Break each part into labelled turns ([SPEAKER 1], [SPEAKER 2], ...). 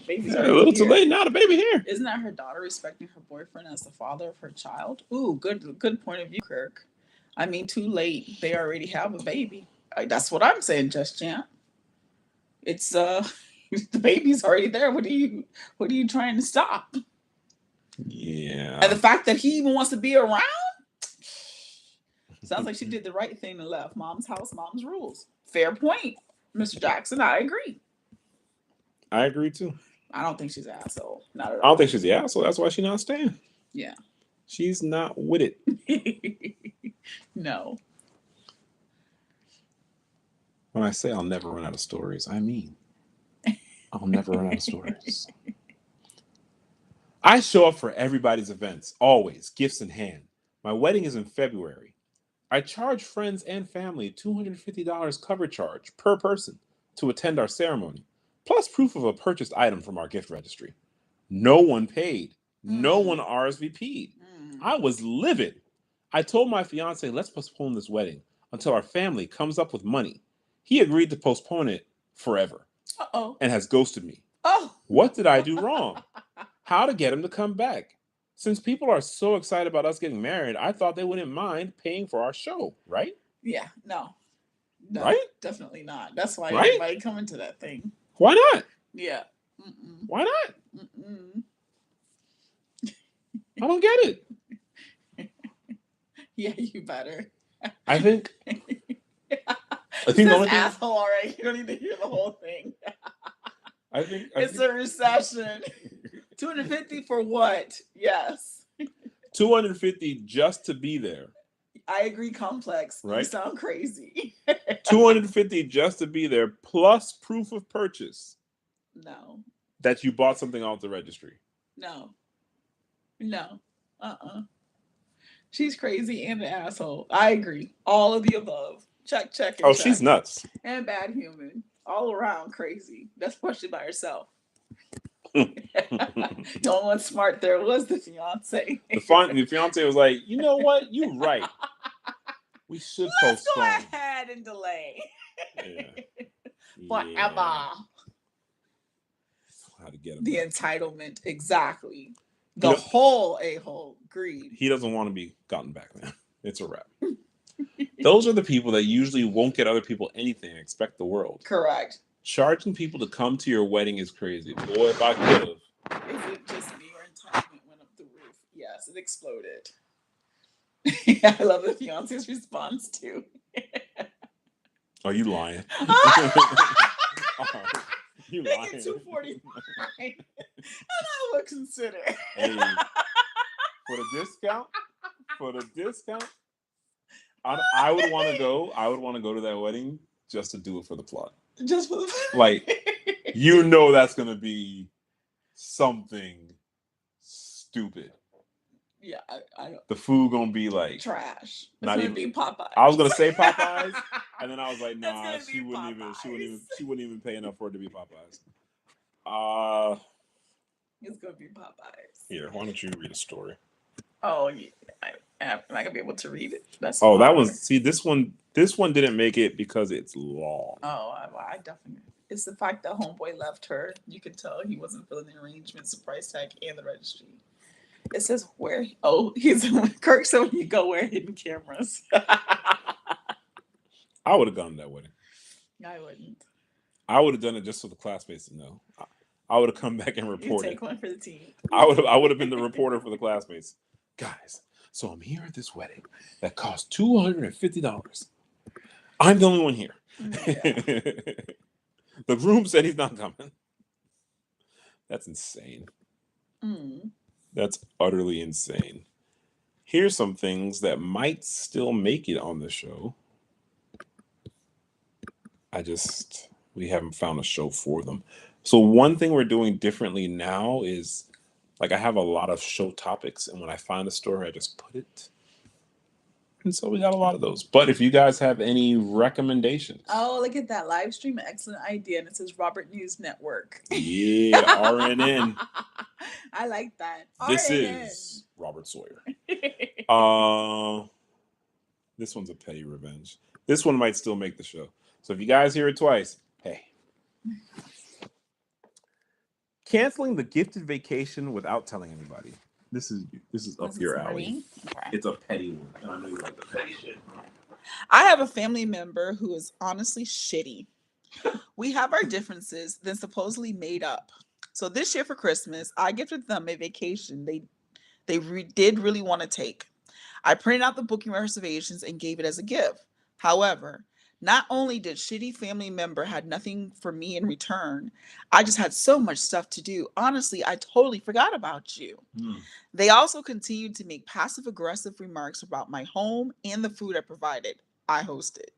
[SPEAKER 1] Baby's
[SPEAKER 2] Yeah, a
[SPEAKER 1] already
[SPEAKER 2] little too
[SPEAKER 1] here.
[SPEAKER 2] late now. The baby here.
[SPEAKER 1] Isn't that her daughter respecting her boyfriend as the father of her child? Ooh, good point of view, Kirk. I mean, too late. They already have a baby. That's what I'm saying, Just Champ. It's the baby's already there. What are you trying to stop? And
[SPEAKER 2] Yeah.
[SPEAKER 1] the fact that he even wants to be around sounds like she did the right thing and left. Mom's house, mom's rules. Fair point, Mr. Jackson. I agree.
[SPEAKER 2] I agree too.
[SPEAKER 1] I don't think she's an asshole. Not at
[SPEAKER 2] I don't
[SPEAKER 1] all.
[SPEAKER 2] think she's the asshole. That's why she's not staying.
[SPEAKER 1] Yeah.
[SPEAKER 2] She's not with it.
[SPEAKER 1] No.
[SPEAKER 2] When I say I'll never run out of stories, I mean I'll never run out of stories. I show up for everybody's events, always, gifts in hand. My wedding is in February. I charge friends and family $250 cover charge per person to attend our ceremony, plus proof of a purchased item from our gift registry. No one paid. No one RSVP'd. I was livid. I told my fiance, let's postpone this wedding until our family comes up with money. He agreed to postpone it forever and has ghosted me.
[SPEAKER 1] Oh.
[SPEAKER 2] What did I do wrong? How to get him to come back? Since people are so excited about us getting married, I thought they wouldn't mind paying for our show, right?
[SPEAKER 1] Yeah, no. No,
[SPEAKER 2] right?
[SPEAKER 1] Definitely not. That's why
[SPEAKER 2] right?
[SPEAKER 1] everybody coming to that thing.
[SPEAKER 2] Why not?
[SPEAKER 1] Yeah.
[SPEAKER 2] Why not?
[SPEAKER 1] Mm-mm.
[SPEAKER 2] I don't get it.
[SPEAKER 1] Yeah, you better.
[SPEAKER 2] I think
[SPEAKER 1] the only thing, asshole already. You don't need to hear the whole thing.
[SPEAKER 2] I think
[SPEAKER 1] it's a recession. 250 for what? Yes.
[SPEAKER 2] 250 just to be there.
[SPEAKER 1] I agree, complex.
[SPEAKER 2] Right?
[SPEAKER 1] You sound crazy.
[SPEAKER 2] 250 just to be there, plus proof of purchase.
[SPEAKER 1] No.
[SPEAKER 2] That you bought something off the registry.
[SPEAKER 1] No. She's crazy and an asshole. I agree. All of the above. Check, and
[SPEAKER 2] oh,
[SPEAKER 1] check.
[SPEAKER 2] She's nuts.
[SPEAKER 1] And bad human. All around crazy. That's especially by herself. The only one smart there was the fiance.
[SPEAKER 2] The fiance was like, you know what? You're right. We should
[SPEAKER 1] Let's
[SPEAKER 2] postpone.
[SPEAKER 1] go ahead and delay.
[SPEAKER 2] Yeah.
[SPEAKER 1] Forever.
[SPEAKER 2] Yeah. How to get him
[SPEAKER 1] the
[SPEAKER 2] back.
[SPEAKER 1] Entitlement. Exactly. The whole a-hole. Greed.
[SPEAKER 2] He doesn't want to be gotten back, man. It's a wrap. Those are the people that usually won't get other people anything and expect the world.
[SPEAKER 1] Correct.
[SPEAKER 2] Charging people to come to your wedding is crazy. Boy, if I could have.
[SPEAKER 1] Is it just me or entitlement went up the roof? Yes, it exploded. Yeah, I love the fiance's response too.
[SPEAKER 2] Are you lying? You lying?
[SPEAKER 1] 249. And I would consider.
[SPEAKER 2] Hey, for the discount, I would want to go. I would want to go to that wedding just to do it for the plot.
[SPEAKER 1] Just for the
[SPEAKER 2] like, that's gonna be something stupid.
[SPEAKER 1] Yeah, I don't.
[SPEAKER 2] The food gonna be like
[SPEAKER 1] trash. It's
[SPEAKER 2] not
[SPEAKER 1] gonna
[SPEAKER 2] even
[SPEAKER 1] be Popeyes.
[SPEAKER 2] I was gonna say Popeyes, and then I was like, nah, she wouldn't even pay enough for it to be Popeyes.
[SPEAKER 1] It's gonna be Popeyes.
[SPEAKER 2] Here, why don't you read a story?
[SPEAKER 1] Oh, yeah. Am I gonna be able to read it?
[SPEAKER 2] That's that was this one. This one didn't make it because it's long.
[SPEAKER 1] Oh, I definitely. It's the fact that homeboy left her. You could tell he wasn't filling the arrangements, the price tag, and the registry. It says where. Oh, Kirk said when you go where hidden cameras.
[SPEAKER 2] I would have gone to that wedding.
[SPEAKER 1] I wouldn't.
[SPEAKER 2] I would have done it just so the classmates to know. I would have come back and reported.
[SPEAKER 1] Take one for the team.
[SPEAKER 2] I would have been the reporter for the classmates. Guys, so I'm here at this wedding that cost $250. I'm the only one here. Yeah. The groom said he's not coming. That's insane. That's utterly insane. Here's some things that might still make it on the show. We haven't found a show for them. So one thing we're doing differently now is, like, I have a lot of show topics, and when I find a story, I just put it. And so we got a lot of those. But if you guys have any recommendations.
[SPEAKER 1] Oh, look at that live stream. Excellent idea. And it says Robert News Network.
[SPEAKER 2] Yeah, RNN.
[SPEAKER 1] I like that.
[SPEAKER 2] This
[SPEAKER 1] RNN.
[SPEAKER 2] is Robert Sawyer. This one's a petty revenge. This one might still make the show. So if you guys hear it twice, hey. Canceling the gifted vacation without telling anybody. This is up
[SPEAKER 1] Was
[SPEAKER 2] your
[SPEAKER 1] this for
[SPEAKER 2] alley.
[SPEAKER 1] me? Okay.
[SPEAKER 2] It's a petty one, and I know you like the petty shit.
[SPEAKER 1] I have a family member who is honestly shitty. We have our differences, then supposedly made up. So this year for Christmas, I gifted them a vacation they did really want to take. I printed out the booking reservations and gave it as a gift. However, not only did shitty family member had nothing for me in return, I just had so much stuff to do. Honestly, I totally forgot about you. They also continued to make passive aggressive remarks about my home and the food I provided. I hosted.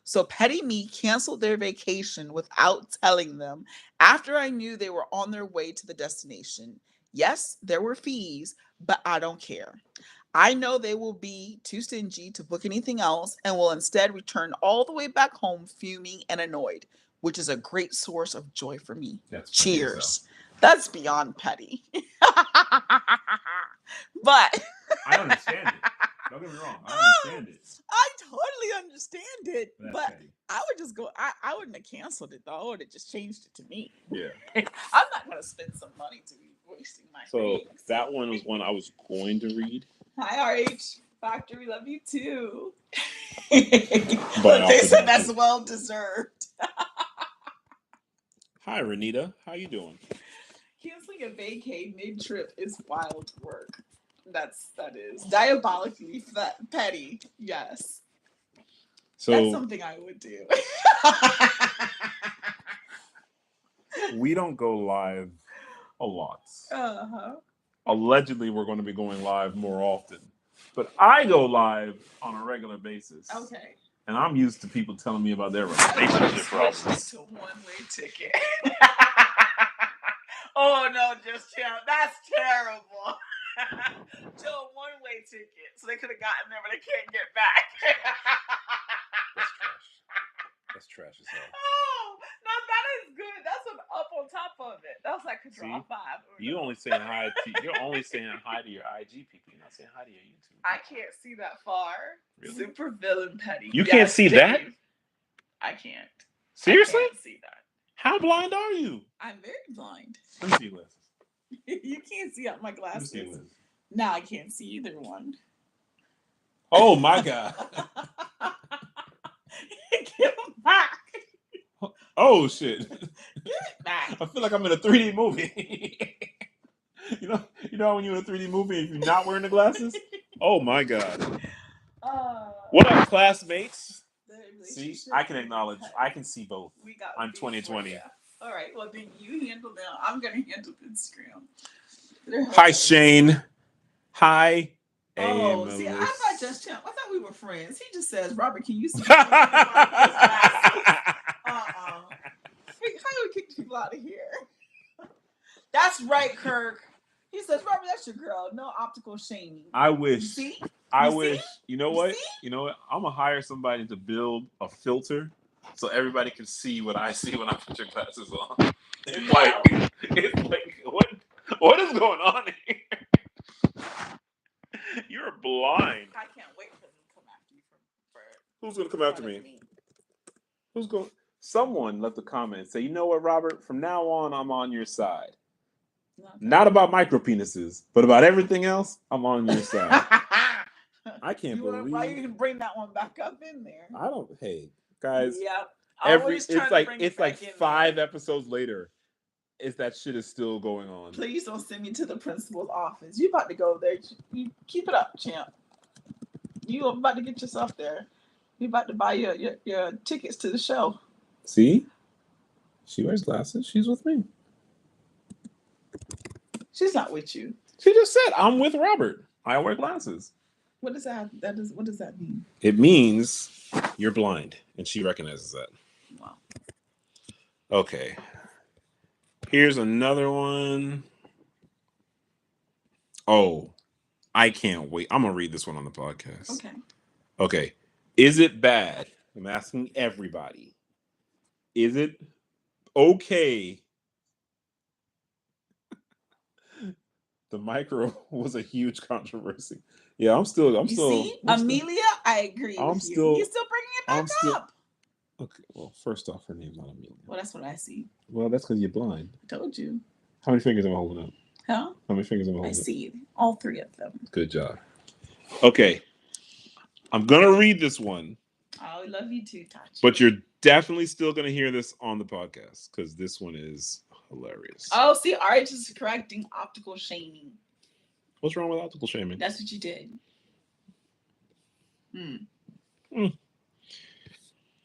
[SPEAKER 1] So Petty Me canceled their vacation without telling them after I knew they were on their way to the destination. Yes, there were fees, but I don't care. I know they will be too stingy to book anything else and will instead return all the way back home fuming and annoyed, which is a great source of joy for me.
[SPEAKER 2] That's
[SPEAKER 1] Cheers. That's beyond petty. But
[SPEAKER 2] I understand it. Don't get me wrong. I understand it.
[SPEAKER 1] I totally understand it.
[SPEAKER 2] That's
[SPEAKER 1] but
[SPEAKER 2] petty.
[SPEAKER 1] I would just go, I wouldn't have canceled it though. I would have just changed it to me.
[SPEAKER 2] Yeah.
[SPEAKER 1] I'm not going to spend some money to be wasting my
[SPEAKER 2] So
[SPEAKER 1] things.
[SPEAKER 2] that one was one I was going to read.
[SPEAKER 1] Hi, RH Factor. We love you too.
[SPEAKER 2] But
[SPEAKER 1] they said that's well deserved.
[SPEAKER 2] Hi, Renita. How you doing?
[SPEAKER 1] Canceling a vacay mid-trip is wild work. That is diabolically petty. Yes.
[SPEAKER 2] So
[SPEAKER 1] that's something I would do.
[SPEAKER 2] We don't go live a lot.
[SPEAKER 1] Uh-huh.
[SPEAKER 2] Allegedly, we're going to be going live more often. But I go live on a regular basis.
[SPEAKER 1] Okay.
[SPEAKER 2] And I'm used to people telling me about their relationship problems.
[SPEAKER 1] To a one-way ticket. Oh no, just that's terrible. To a one-way ticket, so they could have gotten there, but they can't get back.
[SPEAKER 2] That's trash as hell.
[SPEAKER 1] Oh, no, that is good. That's an up on top of it. That was like a draw 5.
[SPEAKER 2] You're only saying hi to your IG people. You're not saying hi to your YouTube.
[SPEAKER 1] I can't see that far.
[SPEAKER 2] Really?
[SPEAKER 1] Super villain petty.
[SPEAKER 2] You can't see that?
[SPEAKER 1] I can't.
[SPEAKER 2] Seriously?
[SPEAKER 1] I can't see that.
[SPEAKER 2] How blind are you?
[SPEAKER 1] I'm very blind.
[SPEAKER 2] Let me see your glasses.
[SPEAKER 1] You can't see out my glasses.
[SPEAKER 2] Let me see your
[SPEAKER 1] No, I can't see either one.
[SPEAKER 2] Oh my God.
[SPEAKER 1] Give them back.
[SPEAKER 2] Oh shit.
[SPEAKER 1] Give it back.
[SPEAKER 2] I feel like I'm in a 3D movie. you know when you're in a 3D movie and you're not wearing the glasses? Oh my God. What up, classmates? See, I can acknowledge. I can see both. I'm 2020.
[SPEAKER 1] All right. Well, then you handle them. I'm gonna handle Instagram.
[SPEAKER 2] Hi, Shane. Hi.
[SPEAKER 1] Oh, see, I thought we were friends. He just says, "Robert, can you see?" How do we kick people out of here? That's right, Kirk. He says, "Robert, that's your girl. No optical shaming."
[SPEAKER 2] I wish.
[SPEAKER 1] See?
[SPEAKER 2] I wish. You know what? You know what? I'm gonna hire somebody to build a filter so everybody can see what I see when I put your glasses on. It's like what is going on here? You're blind.
[SPEAKER 1] I can't wait for them to come after you.
[SPEAKER 2] Who's gonna come after me? Who's going? Someone left a comment. Say, you know what, Robert? From now on, I'm on your side. Not about micro penises, but about everything else. I'm on your side. I can't believe.
[SPEAKER 1] Why you can bring that one back up in there?
[SPEAKER 2] I don't. Hey, guys.
[SPEAKER 1] Yep.
[SPEAKER 2] It's like 5 episodes later. That shit is still going on.
[SPEAKER 1] Please don't send me to the principal's office. You about to go there? You keep it up, champ. You about to get yourself there. You about to buy your tickets to the show.
[SPEAKER 2] See, she wears glasses. She's with me.
[SPEAKER 1] She's not with you.
[SPEAKER 2] She just said, "I'm with Robert. I wear glasses."
[SPEAKER 1] What does that? What does that mean?
[SPEAKER 2] It means you're blind, and she recognizes that.
[SPEAKER 1] Wow.
[SPEAKER 2] Okay. Here's another one. Oh, I can't wait. I'm gonna read this one on the podcast. Okay. Is it bad? I'm asking everybody. Is it okay? The micro was a huge controversy. Yeah, I'm still.
[SPEAKER 1] Amelia, I agree. You're still bringing it back up.
[SPEAKER 2] Okay. Well, first off, her name's not Amelia.
[SPEAKER 1] Well, that's what I see.
[SPEAKER 2] Well, that's because you're blind.
[SPEAKER 1] I told you.
[SPEAKER 2] How many fingers am I holding up?
[SPEAKER 1] Huh?
[SPEAKER 2] How many fingers am I
[SPEAKER 1] I
[SPEAKER 2] holding up?
[SPEAKER 1] see all three of them.
[SPEAKER 2] Good job. Okay, I'm gonna read this one,
[SPEAKER 1] I love you too, Tachi.
[SPEAKER 2] but you're definitely still gonna hear this on the podcast because this one is hilarious.
[SPEAKER 1] Oh, see, RH is correcting optical shaming.
[SPEAKER 2] What's wrong with optical shaming?
[SPEAKER 1] That's what you did.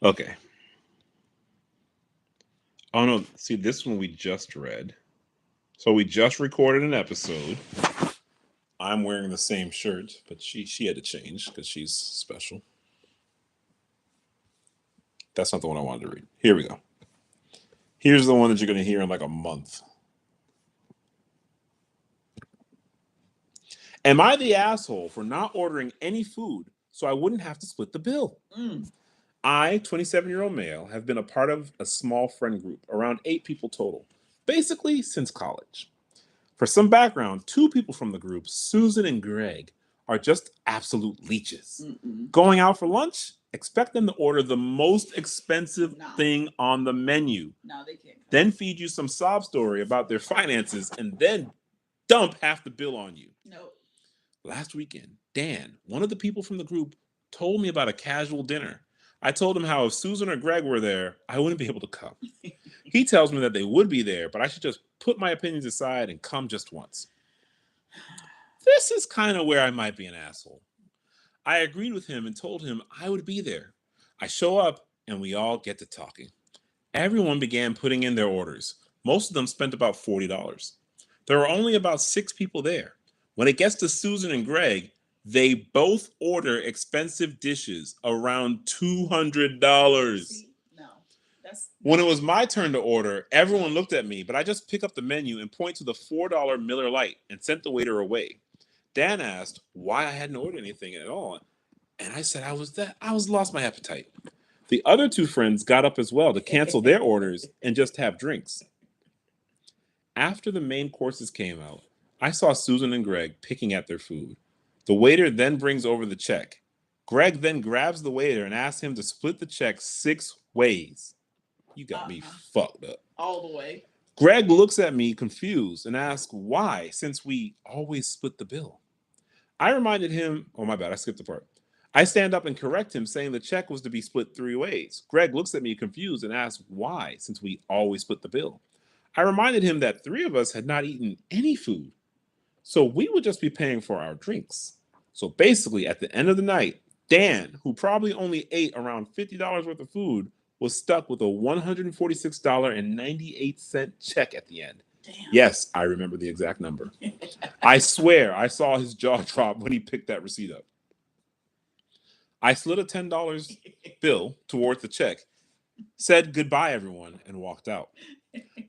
[SPEAKER 2] Okay. Oh no, see this one we just read. So we just recorded an episode. I'm wearing the same shirt, but she had to change because she's special. That's not the one I wanted to read. Here we go. Here's the one that you're going to hear in like a month. Am I the asshole for not ordering any food so I wouldn't have to split the bill? I, 27-year-old male, have been a part of a small friend group, around 8 people total, basically since college. For some background, 2 people from the group, Susan and Greg, are just absolute leeches. Going out for lunch, expect them to order the most expensive thing on the menu.
[SPEAKER 1] No, they can't.
[SPEAKER 2] Then feed you some sob story about their finances and then dump half the bill on you.
[SPEAKER 1] Nope.
[SPEAKER 2] Last weekend, Dan, one of the people from the group, told me about a casual dinner. I told him how if Susan or Greg were there, I wouldn't be able to come. He tells me that they would be there, but I should just put my opinions aside and come just once. This is kind of where I might be an asshole. I agreed with him and told him I would be there. I show up and we all get to talking. Everyone began putting in their orders. Most of them spent about $40. There were only about 6 people there. When it gets to Susan and Greg, they both order expensive dishes around $200.
[SPEAKER 1] No.
[SPEAKER 2] When it was my turn to order, everyone looked at me, but I just pick up the menu and point to the $4 Miller Lite and sent the waiter away. Dan asked why I hadn't ordered anything at all, and I said I was lost my appetite. The other 2 friends got up as well to cancel their orders and just have drinks. After the main courses came out, I saw Susan and Greg picking at their food. The waiter then brings over the check. Greg then grabs the waiter and asks him to split the check 6 ways. You got me fucked up.
[SPEAKER 1] All the way.
[SPEAKER 2] Greg looks at me confused and asks why, since we always split the bill. I reminded him, oh my bad, I skipped the part. I stand up and correct him, saying the check was to be split 3 ways. Greg looks at me confused and asks why, since we always split the bill. I reminded him that 3 of us had not eaten any food, so we would just be paying for our drinks. So basically, at the end of the night, Dan, who probably only ate around $50 worth of food, was stuck with a $146.98 check at the end.
[SPEAKER 1] Damn.
[SPEAKER 2] Yes, I remember the exact number. I swear I saw his jaw drop when he picked that receipt up. I slid a $10 bill towards the check, said goodbye, everyone, and walked out.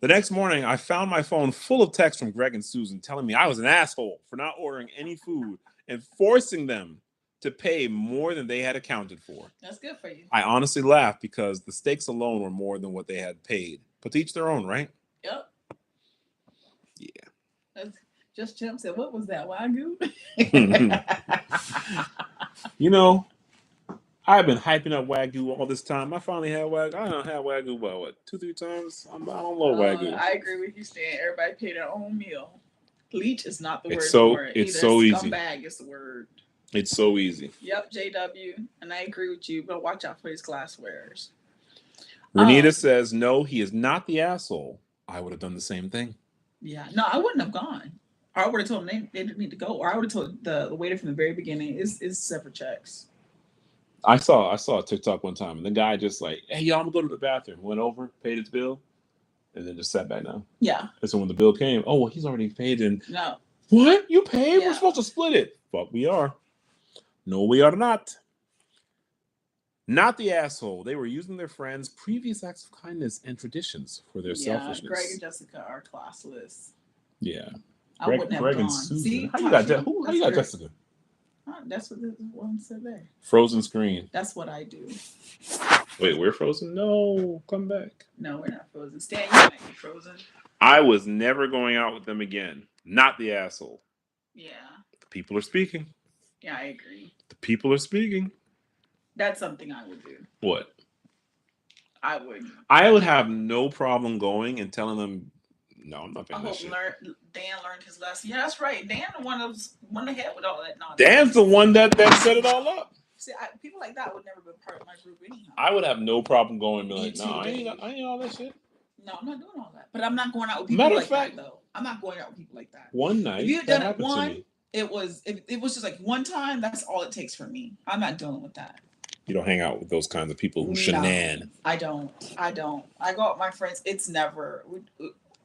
[SPEAKER 2] The next morning, I found my phone full of texts from Greg and Susan telling me I was an asshole for not ordering any food and forcing them to pay more than they had accounted for.
[SPEAKER 1] That's good for you.
[SPEAKER 2] I honestly laughed because the stakes alone were more than what they had paid. But to each their own, right?
[SPEAKER 1] Yep.
[SPEAKER 2] Yeah.
[SPEAKER 1] That's just Tim said, what was that, Wagyu?
[SPEAKER 2] You know, I've been hyping up Wagyu all this time. I finally had Wagyu. I don't have Wagyu about what, 2-3 times? I don't love Wagyu.
[SPEAKER 1] I agree with you, Stan. Everybody pay their own meal. Leech is not the word
[SPEAKER 2] so,
[SPEAKER 1] for it.
[SPEAKER 2] It's
[SPEAKER 1] Either
[SPEAKER 2] so easy.
[SPEAKER 1] Scumbag is the word.
[SPEAKER 2] It's so easy.
[SPEAKER 1] Yep, JW. And I agree with you, but watch out for these glasswares.
[SPEAKER 2] Renita says, no, he is not the asshole. I would have done the same thing.
[SPEAKER 1] Yeah. No, I wouldn't have gone. Or I would have told them they didn't need to go. Or I would have told the waiter from the very beginning, it's separate checks.
[SPEAKER 2] I saw a TikTok one time, and the guy just like, hey, y'all, I'm going to go to the bathroom. Went over, paid his bill, and then just sat back down.
[SPEAKER 1] Yeah.
[SPEAKER 2] And so when the bill came, oh, well, he's already paid. And
[SPEAKER 1] no.
[SPEAKER 2] What? You paid?
[SPEAKER 1] Yeah.
[SPEAKER 2] We're supposed to split it. Fuck, we are. No, we are not. Not the asshole. They were using their friends' previous acts of kindness and traditions for their selfishness.
[SPEAKER 1] Greg and Jessica are classless.
[SPEAKER 2] Yeah.
[SPEAKER 1] I wouldn't have gone.
[SPEAKER 2] And Susan.
[SPEAKER 1] See,
[SPEAKER 2] how you got Jessica?
[SPEAKER 1] That's what the one said there.
[SPEAKER 2] Frozen screen.
[SPEAKER 1] That's what I do.
[SPEAKER 2] Wait, we're frozen? No, come back.
[SPEAKER 1] No, we're not frozen. Stan, you might be frozen.
[SPEAKER 2] I was never going out with them again. Not the asshole.
[SPEAKER 1] Yeah.
[SPEAKER 2] The people are speaking.
[SPEAKER 1] Yeah, I agree.
[SPEAKER 2] The people are speaking.
[SPEAKER 1] That's something I would do.
[SPEAKER 2] What?
[SPEAKER 1] I would.
[SPEAKER 2] I would have no problem going and telling them, No, I'm not
[SPEAKER 1] I
[SPEAKER 2] paying that
[SPEAKER 1] hope
[SPEAKER 2] shit.
[SPEAKER 1] Dan learned his lesson. Yeah, that's right. Dan the one that went ahead with all that nonsense.
[SPEAKER 2] Dan's the one that set it all up.
[SPEAKER 1] See, people like that would never be part of my group anyhow.
[SPEAKER 2] I would have no problem going and be like,
[SPEAKER 1] too,
[SPEAKER 2] no,
[SPEAKER 1] Dave.
[SPEAKER 2] I ain't all that shit.
[SPEAKER 1] No, I'm not doing all that. But I'm not going out with people
[SPEAKER 2] Matter of
[SPEAKER 1] like
[SPEAKER 2] fact,
[SPEAKER 1] that, though. I'm not going out with people like that.
[SPEAKER 2] one night,
[SPEAKER 1] If you've
[SPEAKER 2] that
[SPEAKER 1] done it
[SPEAKER 2] happened to
[SPEAKER 1] one,
[SPEAKER 2] me.
[SPEAKER 1] it was just like one time. That's all it takes for me. I'm not dealing with that.
[SPEAKER 2] You don't hang out with those kinds of people who
[SPEAKER 1] No,
[SPEAKER 2] shenan.
[SPEAKER 1] I don't. I don't. I go out with my friends. It's never.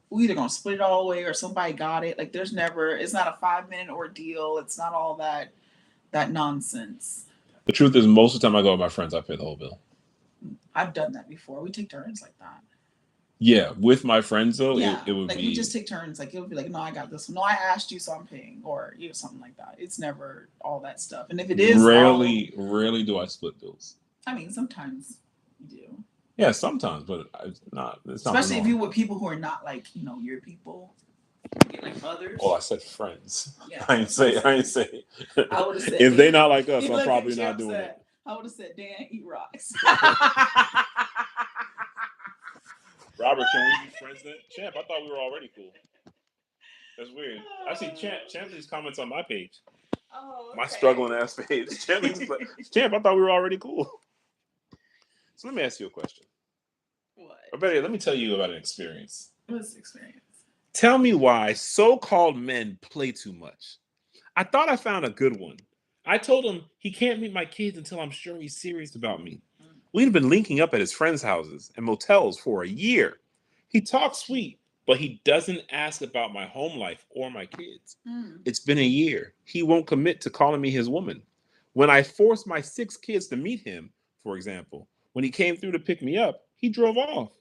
[SPEAKER 1] We either gonna split it all away or somebody got it. Like there's never. It's not a 5 minute ordeal. It's not all that nonsense.
[SPEAKER 2] The truth is, most of the time I go with my friends, I pay the whole bill.
[SPEAKER 1] I've done that before. We take turns like that.
[SPEAKER 2] Yeah, with my friends though,
[SPEAKER 1] Yeah,
[SPEAKER 2] it would
[SPEAKER 1] like
[SPEAKER 2] be.
[SPEAKER 1] we just take turns. Like it would be like, no, I got this one. No, I asked you, so I'm paying, or something like that. It's never all that stuff. And if it is,
[SPEAKER 2] rarely do I split bills.
[SPEAKER 1] I mean, sometimes you do.
[SPEAKER 2] Yeah, sometimes, but it's not. It's
[SPEAKER 1] Especially
[SPEAKER 2] not
[SPEAKER 1] if you're with people who are not like your people, like others.
[SPEAKER 2] Oh, I said friends.
[SPEAKER 1] Yeah,
[SPEAKER 2] I ain't say.
[SPEAKER 1] I would have said.
[SPEAKER 2] If they not like us, I'm probably
[SPEAKER 1] not
[SPEAKER 2] not doing it.
[SPEAKER 1] I would have said, Dan, eat rocks.
[SPEAKER 2] Robert, can we be friends then? Champ, I thought we were already cool. That's weird. I see Champ leaves comments on my page.
[SPEAKER 1] Oh, okay.
[SPEAKER 2] My struggling ass page. Champ, I thought we were already cool. So let me ask you a question.
[SPEAKER 1] What?
[SPEAKER 2] Or better, let me tell you about an experience.
[SPEAKER 1] What's the experience?
[SPEAKER 2] Tell me why so-called men play too much. I thought I found a good one. I told him he can't meet my kids until I'm sure he's serious about me. We'd been linking up at his friends' houses and motels for a year. He talks sweet, but he doesn't ask about my home life or my kids. It's been a year. He won't commit to calling me his woman. When I forced my 6 kids to meet him, for example, when he came through to pick me up, he drove off.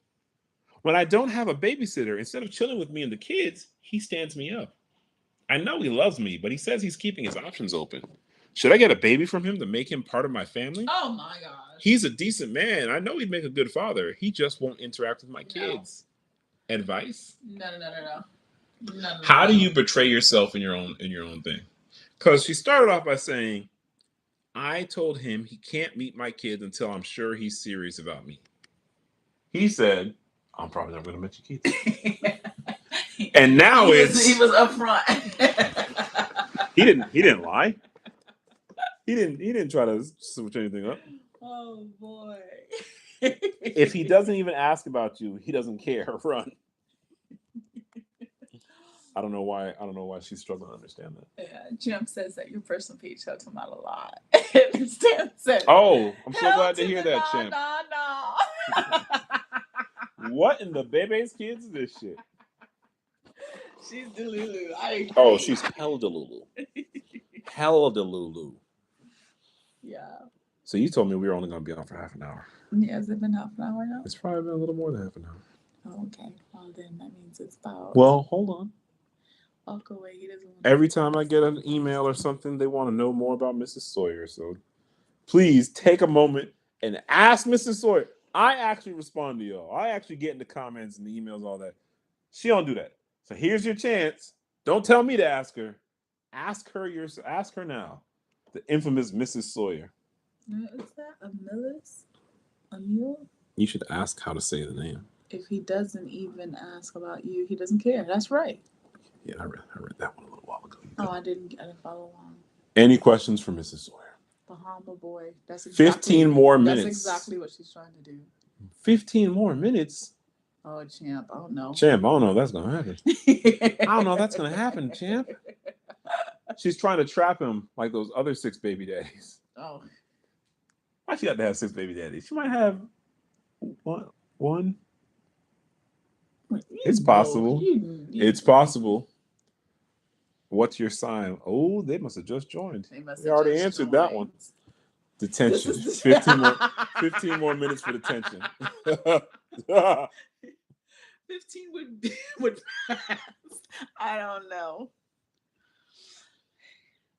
[SPEAKER 2] When I don't have a babysitter, instead of chilling with me and the kids, he stands me up. I know he loves me, but he says he's keeping his options open. Should I get a baby from him to make him part of my family?
[SPEAKER 1] Oh my gosh.
[SPEAKER 2] He's a decent man. I know he'd make a good father. He just won't interact with my kids. No. Advice?
[SPEAKER 1] No.
[SPEAKER 2] How do you betray yourself in your own thing? Because she started off by saying, I told him he can't meet my kids until I'm sure he's serious about me. He said, I'm probably not going to meet your kids. And now he was
[SPEAKER 1] upfront.
[SPEAKER 2] He didn't lie. He didn't try to switch anything up.
[SPEAKER 1] Oh boy.
[SPEAKER 2] If he doesn't even ask about you, he doesn't care. Run. I don't know why she's struggling to understand that.
[SPEAKER 1] Yeah, Jim says that your personal page helps him out a lot. Stan said,
[SPEAKER 2] oh, I'm so glad to hear that, Champ.
[SPEAKER 1] No.
[SPEAKER 2] What in the baby's kids is this shit?
[SPEAKER 1] She's delulu. I agree.
[SPEAKER 2] Oh, she's hell delulu. Hell delulu.
[SPEAKER 1] Yeah.
[SPEAKER 2] So you told me we were only going to be on for half an hour.
[SPEAKER 1] Yeah, has it been half an hour now?
[SPEAKER 2] It's probably been a little more than half an hour.
[SPEAKER 1] Oh, okay. Well, then that means it's about...
[SPEAKER 2] Well, hold on.
[SPEAKER 1] Walk away. He doesn't want
[SPEAKER 2] Every time I get an email or something, they want to know more about Mrs. Sawyer. So please take a moment and ask Mrs. Sawyer. I actually respond to y'all. I actually get in the comments and the emails, all that. She don't do that. So here's your chance. Don't tell me to ask her. Ask her now. The infamous Mrs. Sawyer.
[SPEAKER 1] Is that a mule?
[SPEAKER 2] You should ask how to say the name.
[SPEAKER 1] If he doesn't even ask about you, he doesn't care. That's right.
[SPEAKER 2] Yeah, I read that one a little while ago.
[SPEAKER 1] I didn't follow along.
[SPEAKER 2] Any questions for Mrs. Sawyer?
[SPEAKER 1] Bahama boy. That's exactly,
[SPEAKER 2] 15 more minutes.
[SPEAKER 1] That's exactly what she's trying to do.
[SPEAKER 2] 15 more minutes?
[SPEAKER 1] Oh, Champ, I don't know.
[SPEAKER 2] Champ, I don't know if that's going to happen. I don't know if that's going to happen, Champ. She's trying to trap him like those other 6 baby daddies.
[SPEAKER 1] Oh.
[SPEAKER 2] Why she got to have 6 baby daddies? She might have one. It's possible. It's possible. What's your sign? Oh, they must have just joined. We already answered that one. Detention. 15 more minutes for detention.
[SPEAKER 1] 15 would pass. I don't know.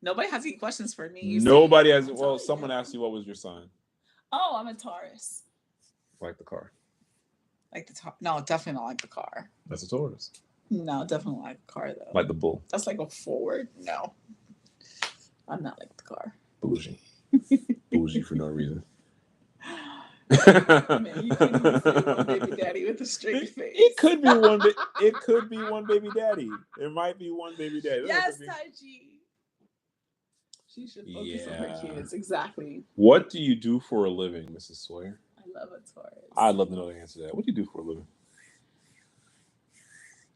[SPEAKER 1] Nobody has any questions for me.
[SPEAKER 2] Nobody has. Well, someone asked you what was your sign.
[SPEAKER 1] Oh, I'm a Taurus.
[SPEAKER 2] Like the car.
[SPEAKER 1] Like the no, definitely not like the car.
[SPEAKER 2] That's a Taurus.
[SPEAKER 1] No, definitely like the car though.
[SPEAKER 2] Like the bull.
[SPEAKER 1] That's like a Ford. No, I'm not like the car.
[SPEAKER 2] Bougie. Bougie for no reason.
[SPEAKER 1] Man, you couldn't even say one baby daddy with a straight face.
[SPEAKER 2] It could be one. It could be one baby daddy. It might be one baby daddy.
[SPEAKER 1] Yes, Taiji. She should focus on her kids. Exactly.
[SPEAKER 2] What do you do for a living, Mrs. Sawyer?
[SPEAKER 1] I love a Taurus.
[SPEAKER 2] I'd love to know the answer to that. What do you do for a living?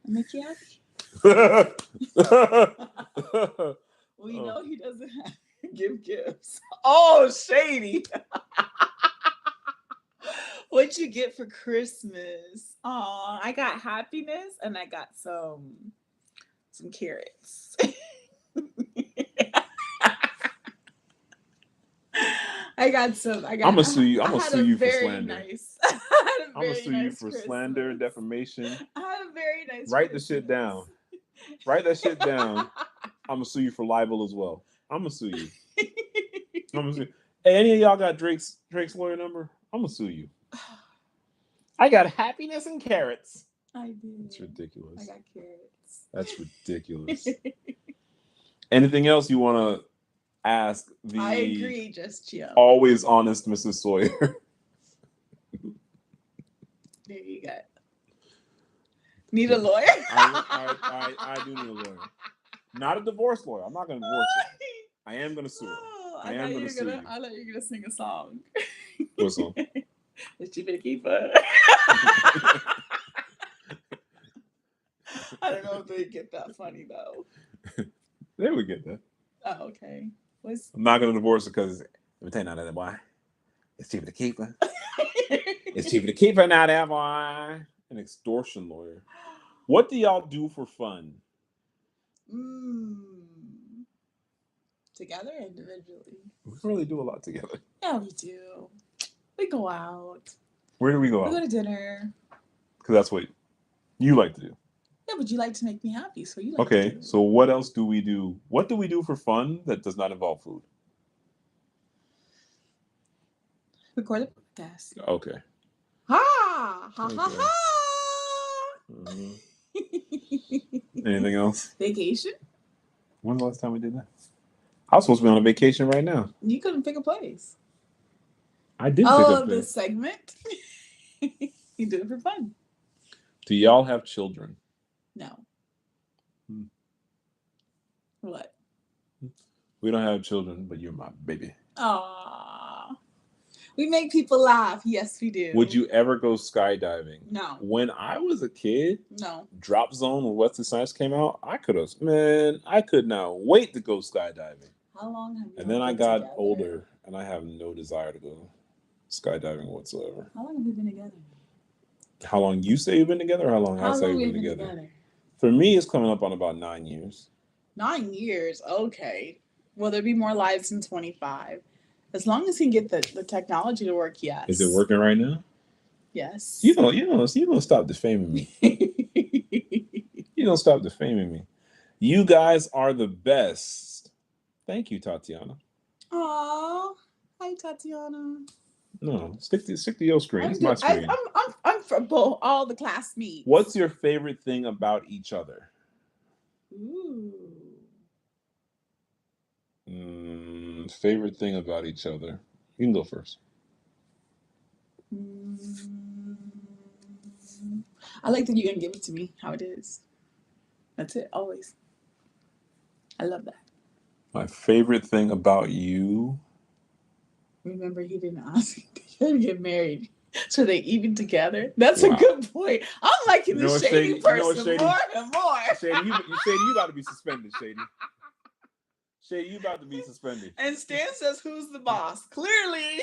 [SPEAKER 1] I make you happy. Well, you know he doesn't give gifts. Oh, shady. What'd you get for Christmas? Oh, I got happiness and I got some carrots. I'm
[SPEAKER 2] gonna sue you. I'm gonna sue you for slander.
[SPEAKER 1] Nice,
[SPEAKER 2] I'm gonna sue you for slander, defamation.
[SPEAKER 1] I had a very nice.
[SPEAKER 2] Write the shit down. Write that shit down. I'm gonna sue you for libel as well. I'm gonna sue you. Hey, any of y'all got Drake's lawyer number? I'm gonna sue you. I got happiness and carrots.
[SPEAKER 1] I did.
[SPEAKER 2] It's ridiculous.
[SPEAKER 1] I got carrots.
[SPEAKER 2] That's ridiculous. Anything else you want to ask the
[SPEAKER 1] I agree, just Jim.
[SPEAKER 2] Always honest Mrs. Sawyer?
[SPEAKER 1] There you go. Need a lawyer?
[SPEAKER 2] I do need a lawyer. Not a divorce lawyer. I'm not going to divorce her. I am going to sue her. I am going to sue you.
[SPEAKER 1] I thought you were going to sing a song.
[SPEAKER 2] What song?
[SPEAKER 1] It's Cheaper to Keep Her. I don't know if they get that funny, though.
[SPEAKER 2] They would get that.
[SPEAKER 1] Oh, okay.
[SPEAKER 2] I'm not going to divorce her because, let me tell you now, that boy, it's cheaper to keep her. It's cheaper to keep her now, that boy. An extortion lawyer. What do y'all do for fun?
[SPEAKER 1] Together or individually?
[SPEAKER 2] We really do a lot together.
[SPEAKER 1] Yeah, we do. We go out.
[SPEAKER 2] Where do we go out?
[SPEAKER 1] We go to dinner.
[SPEAKER 2] Because that's what you like to do.
[SPEAKER 1] Yeah, but you like to make me happy, so you like
[SPEAKER 2] okay,
[SPEAKER 1] to do.
[SPEAKER 2] So what else do we do? What do we do for fun that does not involve food?
[SPEAKER 1] Record a podcast.
[SPEAKER 2] Okay.
[SPEAKER 1] Ha! Ha ha ha!
[SPEAKER 2] Mm-hmm. Anything else?
[SPEAKER 1] Vacation?
[SPEAKER 2] When's the last time we did that? I was supposed to be on a vacation right now.
[SPEAKER 1] You couldn't pick a place.
[SPEAKER 2] I did pick a place.
[SPEAKER 1] This segment? You do it for fun.
[SPEAKER 2] Do y'all have children?
[SPEAKER 1] No. What?
[SPEAKER 2] We don't have children, but you're my baby.
[SPEAKER 1] Aww. We make people laugh. Yes, we do.
[SPEAKER 2] Would you ever go skydiving?
[SPEAKER 1] No.
[SPEAKER 2] When I was a kid,
[SPEAKER 1] no.
[SPEAKER 2] Drop Zone when Wesley Snipes came out, I could not wait to go skydiving.
[SPEAKER 1] How long have you
[SPEAKER 2] And then I got
[SPEAKER 1] together?
[SPEAKER 2] older, and I have no desire to go skydiving whatsoever.
[SPEAKER 1] How long have we been together?
[SPEAKER 2] How long you say you've been together, or how long I say we've been together? For me, it's coming up on about 9 years.
[SPEAKER 1] 9 years? Okay. Will there be more lives in 25? As long as he can get the technology to work, yes.
[SPEAKER 2] Is it working right now?
[SPEAKER 1] Yes.
[SPEAKER 2] You don't stop defaming me. You don't stop defaming me. You guys are the best. Thank you, Tatiana.
[SPEAKER 1] Aw. Hi, Tatiana.
[SPEAKER 2] No, stick to your screen. It's my screen.
[SPEAKER 1] I'm for both, all the classmates.
[SPEAKER 2] What's your favorite thing about each other?
[SPEAKER 1] Ooh.
[SPEAKER 2] Favorite thing about each other. You can go first.
[SPEAKER 1] I like that you're gonna give it to me how it is. That's it, always. I love that.
[SPEAKER 2] My favorite thing about you.
[SPEAKER 1] Remember, he didn't ask to get married. So they even together? That's a good point. I'm liking the shady person more and more.
[SPEAKER 2] Shady, you about to be suspended, Shady. Shady, you about to be suspended.
[SPEAKER 1] And Stan says, who's the boss? Clearly,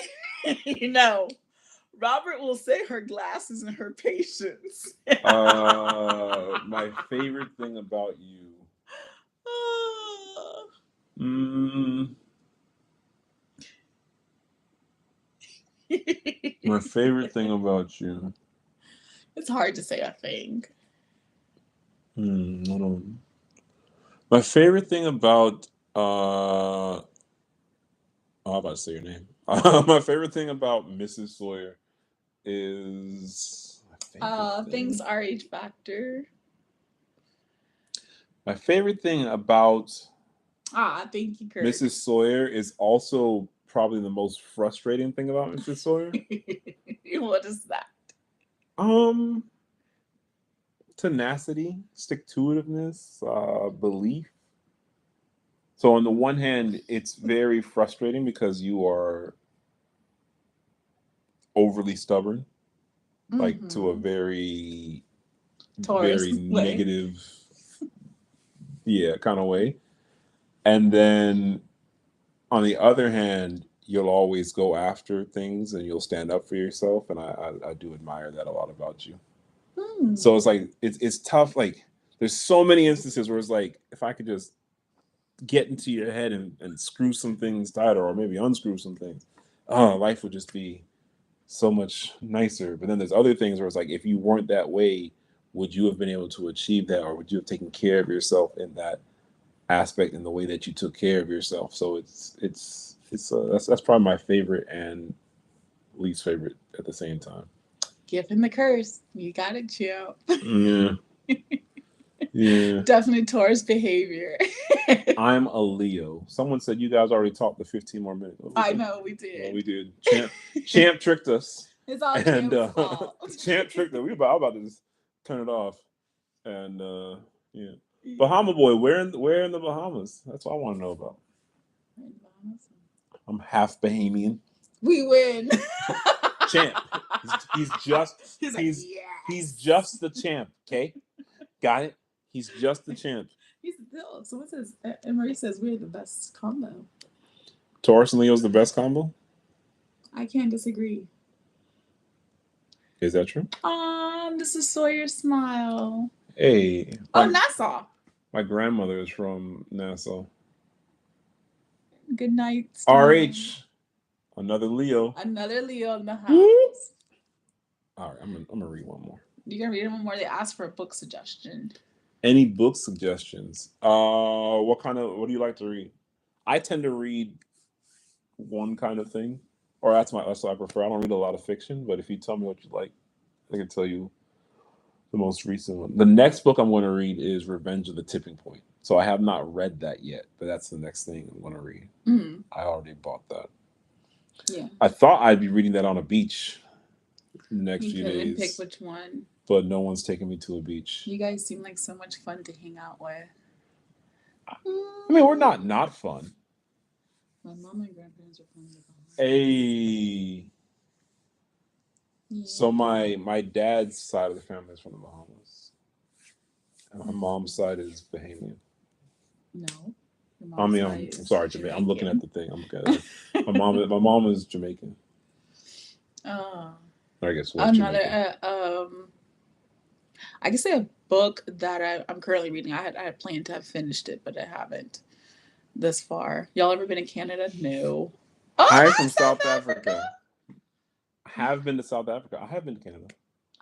[SPEAKER 1] Robert will say her glasses and her patience.
[SPEAKER 2] My favorite thing about you. My favorite thing about you.
[SPEAKER 1] It's hard to say a thing.
[SPEAKER 2] Hold on. My favorite thing about I'm about to say your name. My favorite thing about Mrs. Sawyer is
[SPEAKER 1] things RH factor.
[SPEAKER 2] My favorite thing about
[SPEAKER 1] thank you, Kurt.
[SPEAKER 2] Mrs. Sawyer is also probably the most frustrating thing about Mr. Sawyer.
[SPEAKER 1] What is that?
[SPEAKER 2] Um, tenacity, stick to itiveness, belief. So on the one hand, it's very frustrating because you are overly stubborn, like to a
[SPEAKER 1] Mm-hmm.
[SPEAKER 2] very,
[SPEAKER 1] Taurus
[SPEAKER 2] very
[SPEAKER 1] way.
[SPEAKER 2] negative, yeah, kind of way. And then on the other hand, you'll always go after things and you'll stand up for yourself, and I do admire that a lot about you.
[SPEAKER 1] Hmm.
[SPEAKER 2] So it's like it's tough. Like there's so many instances where it's like if I could just get into your head and screw some things tighter, or maybe unscrew some things, life would just be so much nicer. But then there's other things where it's like if you weren't that way, would you have been able to achieve that, or would you have taken care of yourself in that aspect in the way that you took care of yourself? So that's probably my favorite and least favorite at the same time.
[SPEAKER 1] Give him the curse. You got it, Joe.
[SPEAKER 2] Yeah, yeah.
[SPEAKER 1] Definitely Taurus behavior.
[SPEAKER 2] I'm a Leo. Someone said you guys already talked the 15 more minutes. Well,
[SPEAKER 1] I know we
[SPEAKER 2] well,
[SPEAKER 1] did.
[SPEAKER 2] we did. Champ tricked us,
[SPEAKER 1] It's all
[SPEAKER 2] and
[SPEAKER 1] Champ's fault.
[SPEAKER 2] Champ tricked us. I'm about to just turn it off, and yeah. Bahama boy, where in the Bahamas? That's what I want to know about. I'm half Bahamian.
[SPEAKER 1] We win.
[SPEAKER 2] Champ. He's just
[SPEAKER 1] He's like,
[SPEAKER 2] he's
[SPEAKER 1] yes.
[SPEAKER 2] he's just the champ. Okay, got it. He's just the champ.
[SPEAKER 1] He's still. Someone says, and Marie says we're the best combo.
[SPEAKER 2] Taurus and Leo's the best combo.
[SPEAKER 1] I can't disagree.
[SPEAKER 2] Is that true?
[SPEAKER 1] This is Sawyer Smile.
[SPEAKER 2] Hey,
[SPEAKER 1] Oh, Nassau.
[SPEAKER 2] my grandmother is from Nassau.
[SPEAKER 1] Good night.
[SPEAKER 2] RH, another Leo.
[SPEAKER 1] Another Leo in the house.
[SPEAKER 2] Woo! All right, I'm gonna read one more.
[SPEAKER 1] You can read them more. They ask for a book suggestion.
[SPEAKER 2] Any book suggestions? What do you like to read? I tend to read one kind of thing, or that's what I prefer. I don't read a lot of fiction, but if you tell me what you like, I can tell you the most recent one. The next book I'm going to read is Revenge of the Tipping Point. So I have not read that yet, but that's the next thing I'm going to read.
[SPEAKER 1] Mm.
[SPEAKER 2] I already bought that.
[SPEAKER 1] Yeah.
[SPEAKER 2] I thought I'd be reading that on a beach the next few days.
[SPEAKER 1] You couldn't pick which one.
[SPEAKER 2] But no one's taking me to a beach.
[SPEAKER 1] You guys seem like so much fun to hang out with.
[SPEAKER 2] I mean, we're not fun.
[SPEAKER 1] My mom and grandparents are from the Bahamas.
[SPEAKER 2] Hey.
[SPEAKER 1] Yeah.
[SPEAKER 2] So my dad's side of the family is from the Bahamas. And my mom's side is Bahamian.
[SPEAKER 1] No.
[SPEAKER 2] I'm sorry, Jamaican. I'm looking at the thing. I'm looking at it. My mom is Jamaican.
[SPEAKER 1] Oh.
[SPEAKER 2] I guess
[SPEAKER 1] another I can say a book that I'm currently reading. I had planned to have finished it, but I haven't this far. Y'all ever been in Canada? No.
[SPEAKER 2] Oh, I'm from South Africa. I have been to South Africa. I have been to Canada.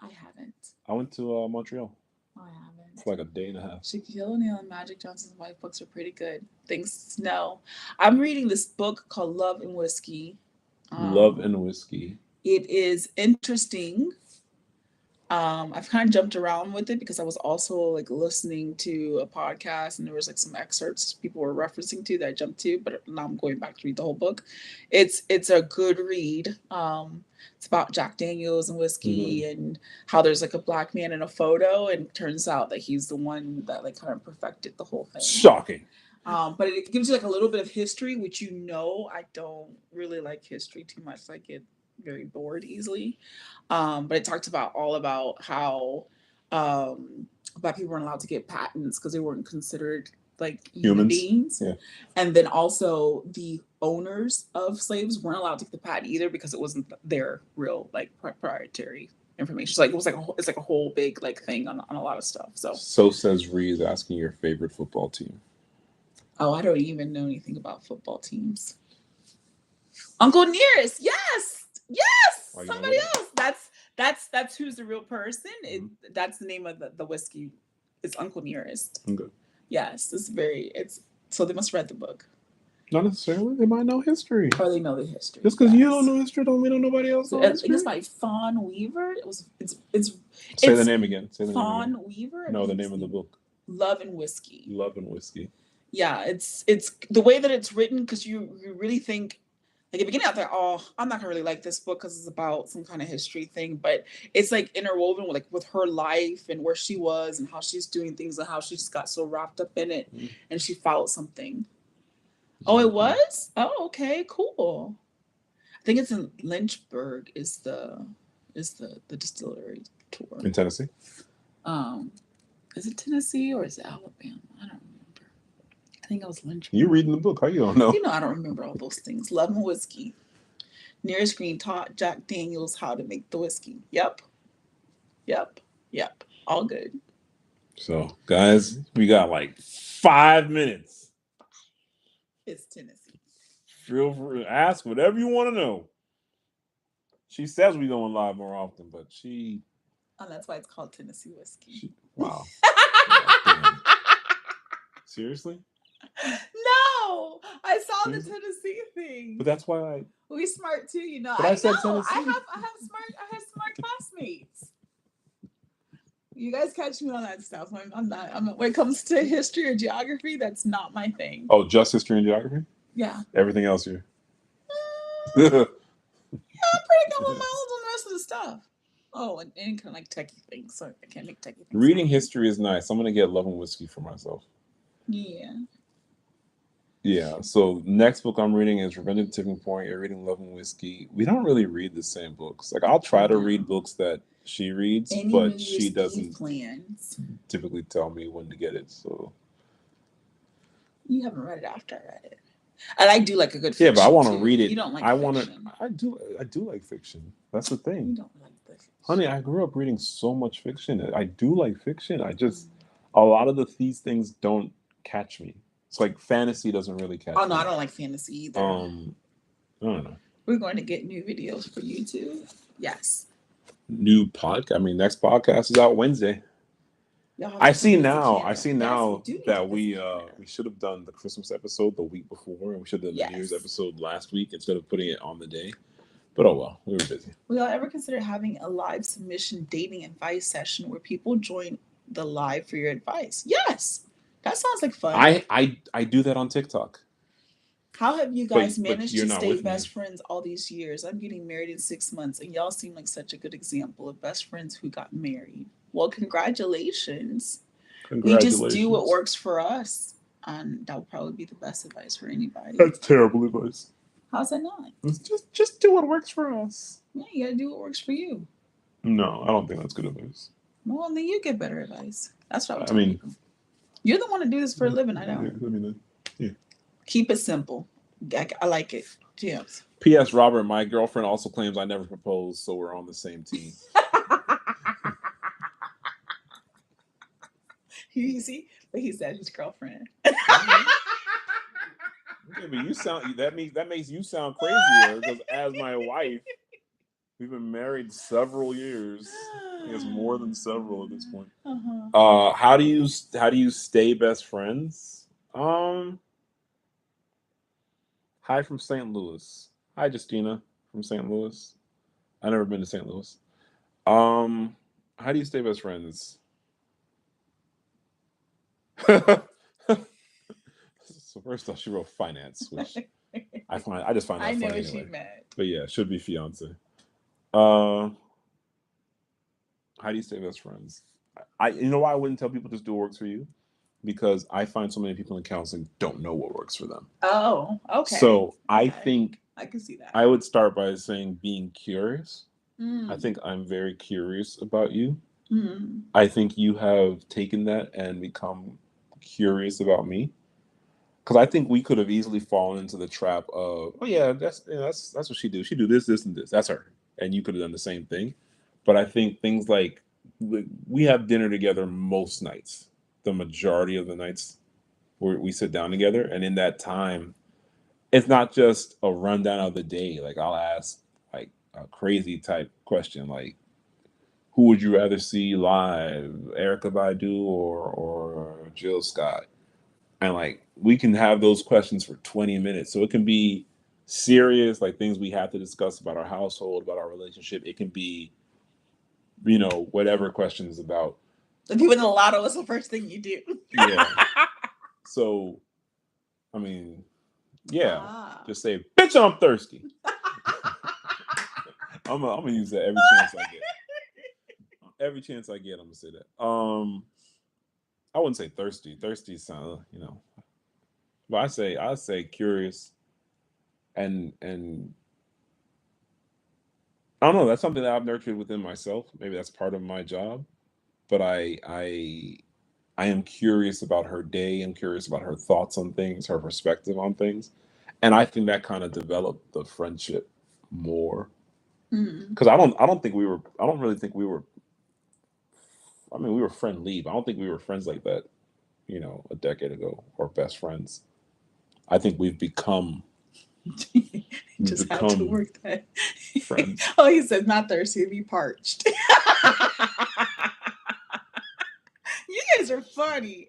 [SPEAKER 1] I haven't.
[SPEAKER 2] I went to Montreal.
[SPEAKER 1] I haven't.
[SPEAKER 2] It's like a day and a half.
[SPEAKER 1] Shaquille O'Neal and Magic Johnson's wife books are pretty good. Things Snow. I'm reading this book called Love and Whiskey.
[SPEAKER 2] Love and Whiskey.
[SPEAKER 1] It is interesting. I've kind of jumped around with it because I was also like listening to a podcast and there was like some excerpts people were referencing to that I jumped to, but now I'm going back to read the whole book. It's a good read. It's about Jack Daniels and whiskey and how there's like a black man in a photo and it turns out that he's the one that like kind of perfected the whole thing.
[SPEAKER 2] Shocking.
[SPEAKER 1] But it gives you like a little bit of history, which I don't really like history too much. I get very bored easily. But it talked about how black people weren't allowed to get patents because they weren't considered like human beings. Yeah. And then also the owners of slaves weren't allowed to get the patent either because it wasn't their real like proprietary information. So, like it's like a whole big like thing on a lot of stuff. So
[SPEAKER 2] says Ree's asking your favorite football team.
[SPEAKER 1] Oh, I don't even know anything about football teams. Uncle Nearest, yes. Somebody else. That's who's the real person. That's the name of the whiskey. It's Uncle Nearest.
[SPEAKER 2] Okay.
[SPEAKER 1] Yes, so they must have read the book.
[SPEAKER 2] Not necessarily. They might know history.
[SPEAKER 1] Or they know the history.
[SPEAKER 2] Just because you don't know history don't mean nobody else knows history.
[SPEAKER 1] It's by Fawn Weaver.
[SPEAKER 2] Say the name again.
[SPEAKER 1] Fawn Weaver.
[SPEAKER 2] No, the name of the book.
[SPEAKER 1] Love and Whiskey.
[SPEAKER 2] Love and Whiskey.
[SPEAKER 1] Yeah, it's the way that it's written because you really think Like at the beginning, I thought, oh, I'm not gonna really like this book because it's about some kind of history thing, but it's like interwoven with like with her life and where she was and how she's doing things and how she just got so wrapped up in it and she followed something. Oh, it was? Oh, okay, cool. I think it's in Lynchburg is the distillery tour.
[SPEAKER 2] In Tennessee.
[SPEAKER 1] Um, is it Tennessee or is it Alabama? I don't remember. I think it was Lynchburg.
[SPEAKER 2] You reading the book? How you don't know?
[SPEAKER 1] You know, I don't remember all those things. Love and whiskey. Nearest Green taught Jack Daniels how to make the whiskey. Yep. Yep. Yep. All good.
[SPEAKER 2] So, guys, we got like 5 minutes.
[SPEAKER 1] It's Tennessee.
[SPEAKER 2] Feel free to ask whatever you want to know. She says we going live more often, but she.
[SPEAKER 1] And that's why it's called Tennessee whiskey.
[SPEAKER 2] Wow. Seriously?
[SPEAKER 1] No, I saw
[SPEAKER 2] Seriously?
[SPEAKER 1] the Tennessee thing.
[SPEAKER 2] But that's why I.
[SPEAKER 1] We smart too, you know.
[SPEAKER 2] But I said
[SPEAKER 1] know.
[SPEAKER 2] Tennessee.
[SPEAKER 1] I have smart classmates. You guys catch me on that stuff. I'm not. When it comes to history or geography, that's not my thing.
[SPEAKER 2] Oh, just history and geography?
[SPEAKER 1] Yeah.
[SPEAKER 2] Everything else here.
[SPEAKER 1] Yeah, I'm pretty good with my old on the rest of the stuff. Oh, and kind of like techie things, so I can't make techie things.
[SPEAKER 2] Reading history is nice. I'm gonna get Love and Whiskey for myself.
[SPEAKER 1] Yeah.
[SPEAKER 2] Yeah. So next book I'm reading is Revenge of the Tipping Point. You're reading Love and Whiskey. We don't really read the same books. Like I'll try to read books that she reads, but she doesn't typically tell me when to get it. So
[SPEAKER 1] you haven't read it after I read it. And I do like a good fiction.
[SPEAKER 2] Yeah, but I want to read it.
[SPEAKER 1] You don't like fiction.
[SPEAKER 2] I do like fiction. That's the thing.
[SPEAKER 1] You don't like the fiction.
[SPEAKER 2] Honey, I grew up reading so much fiction. I do like fiction. I just a lot of these things don't catch me. It's like fantasy doesn't really catch me.
[SPEAKER 1] Oh no, I don't like fantasy either.
[SPEAKER 2] I don't know.
[SPEAKER 1] We're going to get new videos for YouTube. Yes.
[SPEAKER 2] New podcast. I mean, next podcast is out Wednesday. I see now that we should have done the Christmas episode the week before, and we should have done the New Year's episode last week instead of putting it on the day. But oh well, we were busy.
[SPEAKER 1] Will y'all ever consider having a live submission dating advice session where people join the live for your advice? Yes, that sounds like fun.
[SPEAKER 2] I do that on TikTok.
[SPEAKER 1] How have you guys managed to stay best friends all these years? I'm getting married in 6 months, and y'all seem like such a good example of best friends who got married. Well, congratulations. We just do what works for us, and that would probably be the best advice for anybody.
[SPEAKER 2] That's terrible advice.
[SPEAKER 1] How's that not?
[SPEAKER 2] Just do what works for us.
[SPEAKER 1] Yeah, you gotta do what works for you.
[SPEAKER 2] No, I don't think that's good advice.
[SPEAKER 1] Well, then you get better advice. That's what I mean. People. You're the one to do this for a living. I don't.
[SPEAKER 2] Yeah.
[SPEAKER 1] Keep it simple. I like it. James.
[SPEAKER 2] P.S. Robert, my girlfriend also claims I never proposed, so we're on the same team.
[SPEAKER 1] You see, but he said his girlfriend.
[SPEAKER 2] Yeah, but you sound that makes you sound crazier because as my wife, we've been married several years. I guess more than several at this point. How do you stay best friends? Hi from St. Louis. Hi, Justina from St. Louis. I've never been to St. Louis. How do you stay best friends? So first off, she wrote finance, which I just find that funny anyway. She meant. But yeah, should be fiance. How do you stay best friends? You know why I wouldn't tell people just do what works for you? Because I find so many people in counseling don't know what works for them. Oh, okay. So I think
[SPEAKER 1] I can see that.
[SPEAKER 2] I would start by saying being curious. I think I'm very curious about you. I think you have taken that and become curious about me. Because I think we could have easily fallen into the trap of, oh yeah, that's what she do. She do this, and this. That's her. And you could have done the same thing. But I think things like we have dinner together most nights. The majority of the nights where we sit down together, and in that time, it's not just a rundown of the day. Like I'll ask like a crazy type question, like, who would you rather see live, Erykah Badu or Jill Scott? And like we can have those questions for 20 minutes. So it can be serious, like things we have to discuss about our household, about our relationship. It can be, whatever questions about.
[SPEAKER 1] If you win the lotto, what's the first thing you do?
[SPEAKER 2] Yeah. So, I mean, Yeah.
[SPEAKER 1] Ah.
[SPEAKER 2] Just say, bitch, I'm thirsty. I'm gonna use that every chance I get. Every chance I get, I'm gonna say that. I wouldn't say thirsty. Thirsty sound, but I say curious, and I don't know. That's something that I've nurtured within myself. Maybe that's part of my job. But I am curious about her day. I'm curious about her thoughts on things, her perspective on things, and I think that kind of developed the friendship more.
[SPEAKER 1] Mm.
[SPEAKER 2] Because I don't think we were. I don't really think we were. I mean, we were friendly, but I don't think we were friends like that. A decade ago, or best friends. I think we've
[SPEAKER 1] Just had to
[SPEAKER 2] become
[SPEAKER 1] work that.
[SPEAKER 2] friends.
[SPEAKER 1] Oh, he said not thirsty, be parched. You guys are funny.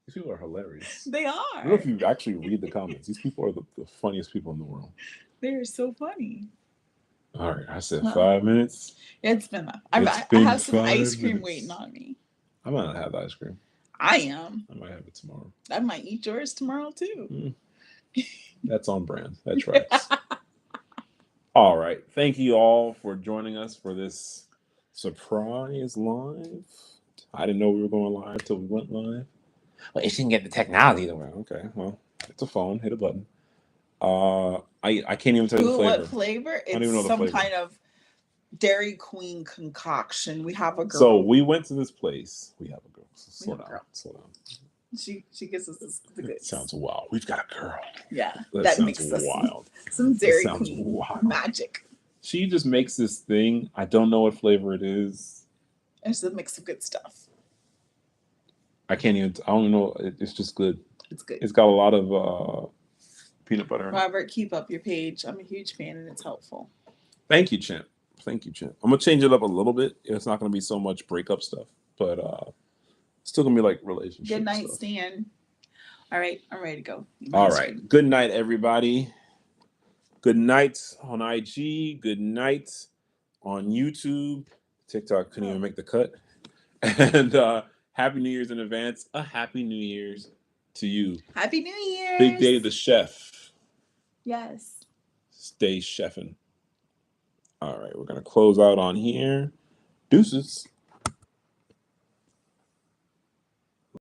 [SPEAKER 2] These people are hilarious.
[SPEAKER 1] They
[SPEAKER 2] I don't know
[SPEAKER 1] are.
[SPEAKER 2] if you actually read the comments. These people are the funniest people in the world.
[SPEAKER 1] They're so funny.
[SPEAKER 2] All right, I said
[SPEAKER 1] Well,
[SPEAKER 2] 5 minutes.
[SPEAKER 1] it's been.
[SPEAKER 2] It's
[SPEAKER 1] I
[SPEAKER 2] been
[SPEAKER 1] have some
[SPEAKER 2] five
[SPEAKER 1] ice cream waiting
[SPEAKER 2] minutes.
[SPEAKER 1] on me.
[SPEAKER 2] I might not have ice cream.
[SPEAKER 1] I am.
[SPEAKER 2] I might have it tomorrow.
[SPEAKER 1] I might eat yours tomorrow too.
[SPEAKER 2] That's on brand. That tracks. All right. Thank you all for joining us for this surprise live. I didn't know we were going live till we went live. Well, it shouldn't get the technology the way. Okay. Well, it's a phone. Hit a button. I can't even tell you the
[SPEAKER 1] Ooh,
[SPEAKER 2] flavor.
[SPEAKER 1] what flavor?
[SPEAKER 2] I don't even
[SPEAKER 1] It's
[SPEAKER 2] know the
[SPEAKER 1] some
[SPEAKER 2] flavor.
[SPEAKER 1] kind of Dairy Queen concoction. We have a
[SPEAKER 2] So
[SPEAKER 1] girl.
[SPEAKER 2] we went to this place. We have a girl.
[SPEAKER 1] We
[SPEAKER 2] Slow
[SPEAKER 1] have a
[SPEAKER 2] down.
[SPEAKER 1] girl.
[SPEAKER 2] Slow down.
[SPEAKER 1] She gives us the
[SPEAKER 2] It
[SPEAKER 1] goods.
[SPEAKER 2] sounds wild. We've got a girl.
[SPEAKER 1] Yeah,
[SPEAKER 2] That
[SPEAKER 1] that
[SPEAKER 2] sounds
[SPEAKER 1] makes us
[SPEAKER 2] wild.
[SPEAKER 1] some
[SPEAKER 2] That
[SPEAKER 1] Dairy
[SPEAKER 2] sounds
[SPEAKER 1] Queen
[SPEAKER 2] wild.
[SPEAKER 1] magic.
[SPEAKER 2] She just makes this thing. I don't know what flavor it is.
[SPEAKER 1] It's a mix of good stuff.
[SPEAKER 2] I can't even. I don't know. It's just good.
[SPEAKER 1] It's good.
[SPEAKER 2] It's got a lot of peanut butter in it.
[SPEAKER 1] Robert, keep up your page. I'm a huge fan and it's helpful.
[SPEAKER 2] Thank you, Champ. Thank you, Champ. I'm gonna change it up a little bit. It's not gonna be so much breakup stuff, but still gonna be like relationship
[SPEAKER 1] Good night,
[SPEAKER 2] stuff.
[SPEAKER 1] Stan. All right, I'm ready to go.
[SPEAKER 2] All right. Good night, everybody. Good night on IG. Good night on YouTube. TikTok couldn't even make the cut. And Happy New Year's in advance. A Happy New Year's to you.
[SPEAKER 1] Happy New Year.
[SPEAKER 2] Big Day the Chef.
[SPEAKER 1] Yes.
[SPEAKER 2] Stay chefing. All right, we're going to close out on here. Deuces.